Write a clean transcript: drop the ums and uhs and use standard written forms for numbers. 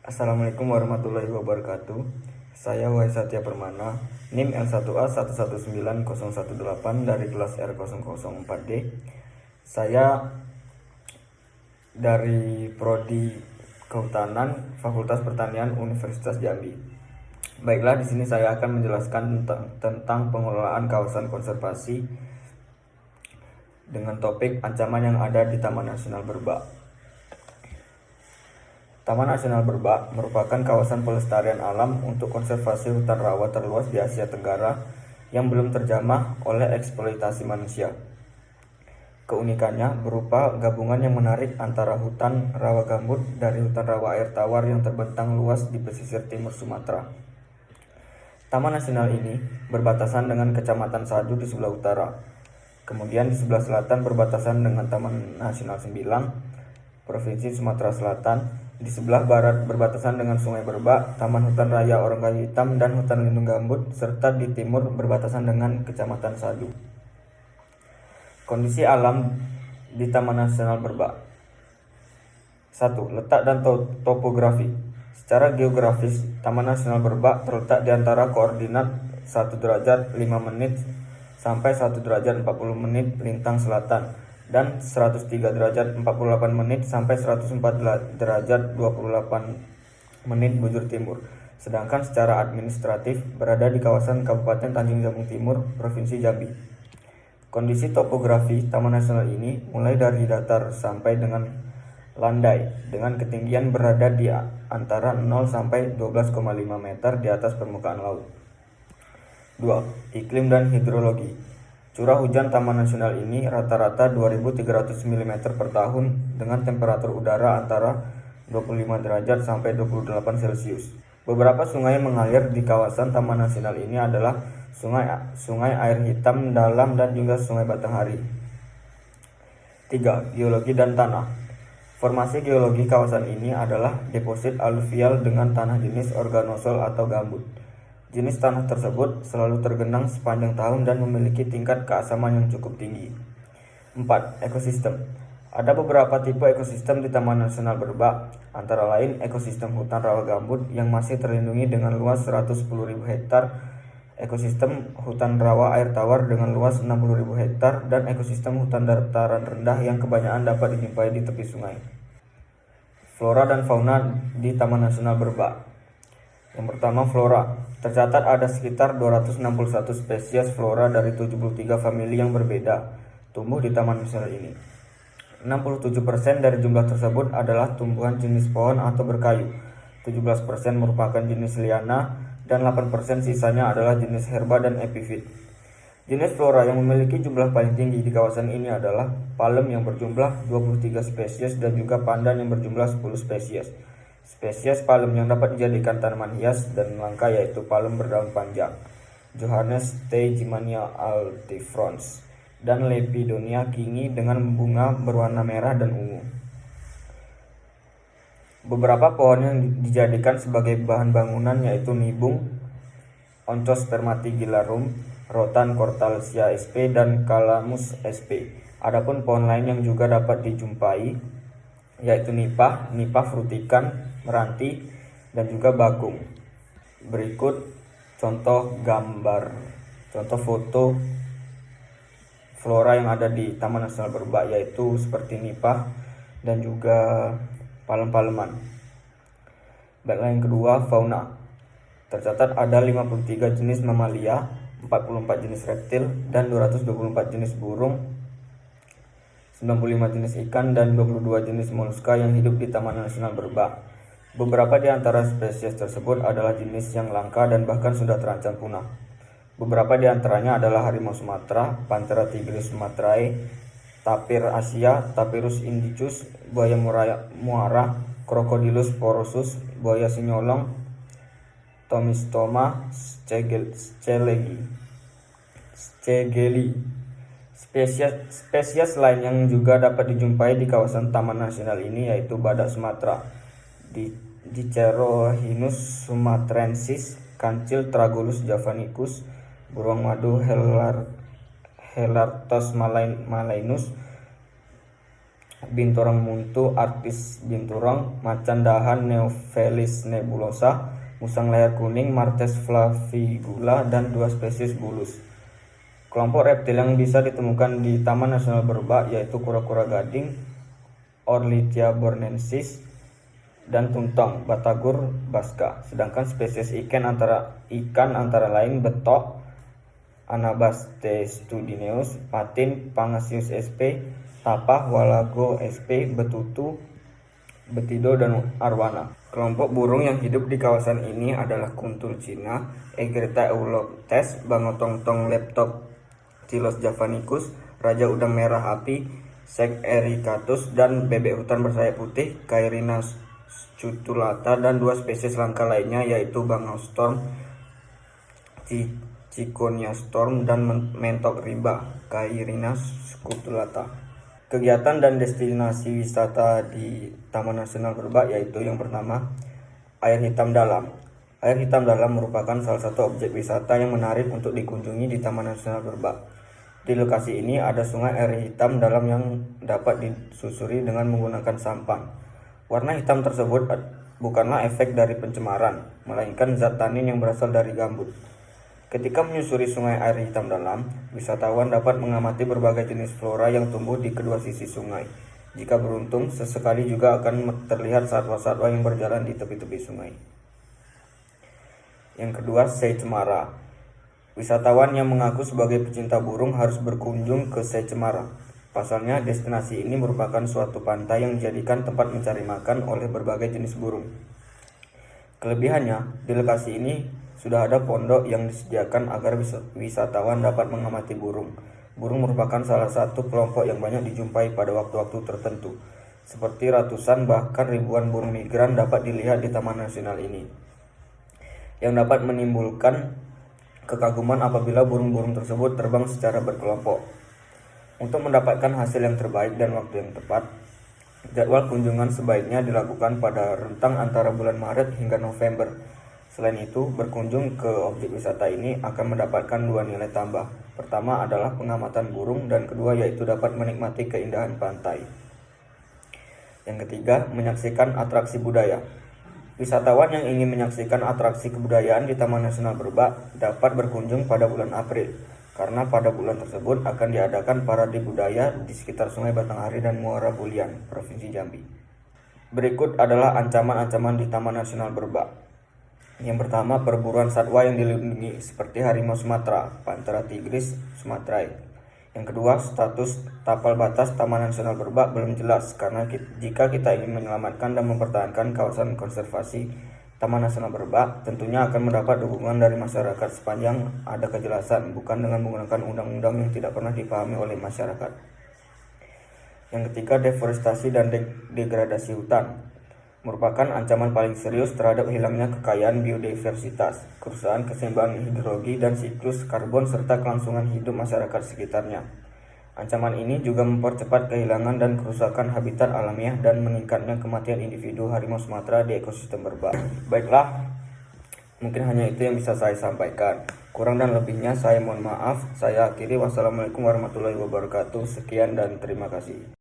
Assalamualaikum warahmatullahi wabarakatuh. Saya Wahai Satya Permana, NIM L1A 1190118 dari kelas R004D. Saya dari Prodi Kehutanan, Fakultas Pertanian Universitas Jambi. Baiklah, di sini saya akan menjelaskan tentang pengelolaan kawasan konservasi dengan topik ancaman yang ada di Taman Nasional Berbak. Taman Nasional Berbak merupakan kawasan pelestarian alam untuk konservasi hutan rawa terluas di Asia Tenggara yang belum terjamah oleh eksploitasi manusia. Keunikannya berupa gabungan yang menarik antara hutan rawa gambut dari hutan rawa air tawar yang terbentang luas di pesisir timur Sumatera. Taman Nasional ini berbatasan dengan Kecamatan Sadu di sebelah utara. Kemudian di sebelah selatan berbatasan dengan Taman Nasional Sembilang, Provinsi Sumatera Selatan. Di sebelah barat berbatasan dengan Sungai Berbak, Taman Hutan Raya Orang Kayu Hitam, dan Hutan Lindung Gambut, serta di timur berbatasan dengan Kecamatan Sadu. Kondisi alam di Taman Nasional Berbak. 1. Letak dan topografi. Secara geografis, Taman Nasional Berbak terletak di antara koordinat 1 derajat 5 menit sampai 1 derajat 40 menit lintang selatan dan 103 derajat 48 menit sampai 104 derajat 28 menit bujur timur. Sedangkan secara administratif berada di kawasan Kabupaten Tanjung Jabung Timur, Provinsi Jambi. Kondisi topografi Taman Nasional ini mulai dari datar sampai dengan landai dengan ketinggian berada di antara 0 sampai 12,5 meter di atas permukaan laut. 2. Iklim dan hidrologi. Curah hujan Taman Nasional ini rata-rata 2.300 mm per tahun dengan temperatur udara antara 25 derajat sampai 28 Celcius. Beberapa sungai yang mengalir di kawasan Taman Nasional ini adalah sungai air hitam dalam dan juga Sungai Batanghari. 3. Geologi dan tanah. Formasi geologi kawasan ini adalah deposit aluvial dengan tanah jenis organosol atau gambut. Jenis tanah tersebut selalu tergenang sepanjang tahun dan memiliki tingkat keasaman yang cukup tinggi. 4. Ekosistem. Ada beberapa tipe ekosistem di Taman Nasional Berbak, antara lain ekosistem hutan rawa gambut yang masih terlindungi dengan luas 110.000 hektar, ekosistem hutan rawa air tawar dengan luas 60.000 hektar, dan ekosistem hutan dataran rendah yang kebanyakan dapat dijumpai di tepi sungai. Flora dan fauna di Taman Nasional Berbak. Yang pertama, flora. Tercatat ada sekitar 261 spesies flora dari 73 famili yang berbeda tumbuh di Taman Nasional ini. 67% dari jumlah tersebut adalah tumbuhan jenis pohon atau berkayu, 17% merupakan jenis liana, dan 8% sisanya adalah jenis herba dan epifit. Jenis flora yang memiliki jumlah paling tinggi di kawasan ini adalah palem yang berjumlah 23 spesies dan juga pandan yang berjumlah 10 spesies. Spesies palem yang dapat dijadikan tanaman hias dan langka yaitu palem berdaun panjang, Johannes T. Gimania altifrons, dan Lepidonia kingi dengan bunga berwarna merah dan ungu. Beberapa pohon yang dijadikan sebagai bahan bangunan yaitu nibung, Oncos spermatigillarum, Rotan Cortalsia sp, dan Calamus sp. Adapun pohon lain yang juga dapat dijumpai yaitu nipah frutikan, meranti, dan juga bakung. Berikut contoh foto flora yang ada di Taman Nasional Berbak, yaitu seperti nipah dan juga palem-paleman. Baiklah, yang kedua, fauna. Tercatat ada 53 jenis mamalia, 44 jenis reptil, dan 224 jenis burung, 95 jenis ikan, dan 22 jenis moluska yang hidup di Taman Nasional Berbak. Beberapa di antara spesies tersebut adalah jenis yang langka dan bahkan sudah terancam punah. Beberapa di antaranya adalah harimau Sumatera, Panthera tigris sumatrae, tapir Asia, Tapirus indicus, buaya muara, Crocodylus porosus, buaya sinyolong, Tomistoma scegeli. Spesies lain yang juga dapat dijumpai di kawasan Taman Nasional ini yaitu badak Sumatera, Dicerohinus sumatrensis, kancil Tragolus javanicus, beruang madu Helartos malainus, binturong muntu, artis binturong, macan dahan Neophelis nebulosa, musang leher kuning Martes flavigula, dan 2 spesies bulus. Kelompok reptil yang bisa ditemukan di Taman Nasional Berbak yaitu kura-kura gading Orlitia bornensis dan tuntong Batagur basca. Sedangkan spesies ikan antara lain betok Anabastestudineus, patin Pangasius sp, tapah Walago sp, betutu, betido, dan arwana. Kelompok burung yang hidup di kawasan ini adalah kuntul Cina, Egerta euloptes, bangotongtong Leptoptilus javanicus, raja udang merah api, Sek ericatus, dan bebek hutan bersayap putih Cairina scutulata, dan 2 spesies langka lainnya yaitu Bangostorm, Ciconia storm, dan mentok riba Cairina scutulata. Kegiatan dan destinasi wisata di Taman Nasional Berbak yaitu yang pertama, air hitam dalam. Air hitam dalam merupakan salah satu objek wisata yang menarik untuk dikunjungi di Taman Nasional Berbak. Di lokasi ini ada sungai air hitam dalam yang dapat disusuri dengan menggunakan sampan. Warna hitam tersebut bukanlah efek dari pencemaran, melainkan zat tanin yang berasal dari gambut. Ketika menyusuri sungai air hitam dalam, wisatawan dapat mengamati berbagai jenis flora yang tumbuh di kedua sisi sungai. Jika beruntung, sesekali juga akan terlihat satwa-satwa yang berjalan di tepi-tepi sungai. Yang kedua, Sei Cemara. Wisatawan yang mengaku sebagai pecinta burung harus berkunjung ke Sei Cemara. Pasalnya, destinasi ini merupakan suatu pantai yang dijadikan tempat mencari makan oleh berbagai jenis burung. Kelebihannya, di lokasi ini sudah ada pondok yang disediakan agar wisatawan dapat mengamati burung. Burung merupakan salah satu kelompok yang banyak dijumpai pada waktu-waktu tertentu. Seperti ratusan bahkan ribuan burung migran dapat dilihat di Taman Nasional ini, yang dapat menimbulkan kekaguman apabila burung-burung tersebut terbang secara berkelompok. Untuk mendapatkan hasil yang terbaik dan waktu yang tepat, jadwal kunjungan sebaiknya dilakukan pada rentang antara bulan Maret hingga November. Selain itu, berkunjung ke objek wisata ini akan mendapatkan 2 nilai tambah. Pertama adalah pengamatan burung, dan kedua yaitu dapat menikmati keindahan pantai. Yang ketiga, menyaksikan atraksi budaya. Wisatawan yang ingin menyaksikan atraksi kebudayaan di Taman Nasional Berbak dapat berkunjung pada bulan April, karena pada bulan tersebut akan diadakan parade budaya di sekitar Sungai Batanghari dan Muara Bulian, Provinsi Jambi. Berikut adalah ancaman-ancaman di Taman Nasional Berbak. Yang pertama, perburuan satwa yang dilindungi seperti harimau Sumatera, Panthera tigris sumatrae. Yang kedua, status tapal batas Taman Nasional Berbak belum jelas, karena jika kita ingin menyelamatkan dan mempertahankan kawasan konservasi Taman Nasional Berbak, tentunya akan mendapat dukungan dari masyarakat sepanjang ada kejelasan, bukan dengan menggunakan undang-undang yang tidak pernah dipahami oleh masyarakat. Yang ketiga, deforestasi dan degradasi hutan merupakan ancaman paling serius terhadap hilangnya kekayaan biodiversitas, kerusakan keseimbangan hidrologi dan siklus karbon, serta kelangsungan hidup masyarakat sekitarnya. Ancaman ini juga mempercepat kehilangan dan kerusakan habitat alamiah dan meningkatnya kematian individu harimau Sumatera di ekosistem Berbak. Baiklah, mungkin hanya itu yang bisa saya sampaikan. Kurang dan lebihnya saya mohon maaf. Saya akhiri. Wassalamualaikum warahmatullahi wabarakatuh. Sekian dan terima kasih.